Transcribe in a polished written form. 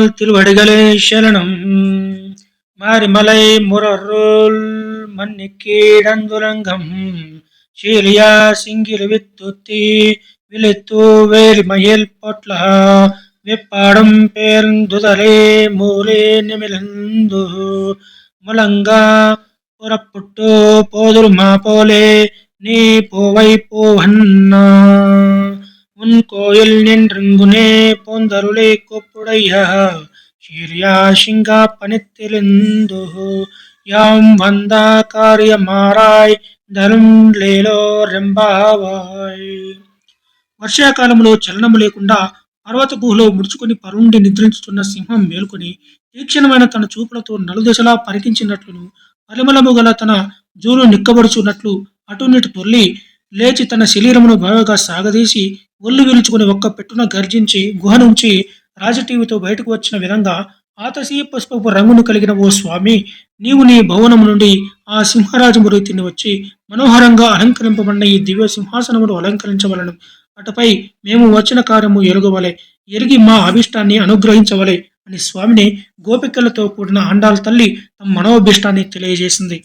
ஆண்டாள் திருவடிகளே சரணம். மாரிமலை முரருள் மன்னிக்கீடந்துலங்கம் சீலியா சிங்கிரு வித்துத்தி விழித்து வேலிமயில் పొట్ల విప్పాడం పేర్దుదలే మూలే నిమిలందు ములంగా పురపుట్టు పోదురు మా పోలే நீ போவை போவன்னா உன் கோயில் நின்றுங்குனே போந்தருளை கொப்புடையா சீரியா சிங்கா பனித்திலிந்து யாம் வந்த కార్యమారాయ్ ధరుంలేలో రెంబావాయ్. వర్షాకాలంలో చలనము లేకుండా పర్వత గుహలో ముడుచుకుని పరుండి నిద్రించుతున్న సింహం మేల్కొని తీక్షణమైన తన చూపులతో నలుదశలా పరికించినట్లును పరిమళము గల తన జూలు నిక్కబడుచున్నట్లు అటునిటి పొర్లి లేచి తన శరీరమును బాగా సాగదీసి ఒళ్ళు విరుచుకుని ఒక్క పెట్టున గర్జించి గుహ నుంచి రాజటీవీతో బయటకు వచ్చిన విధంగా ఆతసీ పుష్పపు రంగును కలిగిన ఓ స్వామి, నీవు నీ భవనము నుండి ఆ సింహరాజు మూర్తిని వచ్చి మనోహరంగా అలంకరింపబడిన ఈ దివ్య సింహాసనమును అలంకరించవలను. అటుపై మేము వచ్చిన కార్యము ఎరుగవలే, ఎరిగి మా అభిష్టాన్ని అనుగ్రహించవలే అని స్వామిని గోపికలతో కూడిన ఆండాళ్ తల్లి తమ మనోభిష్టాన్ని తెలియజేసింది.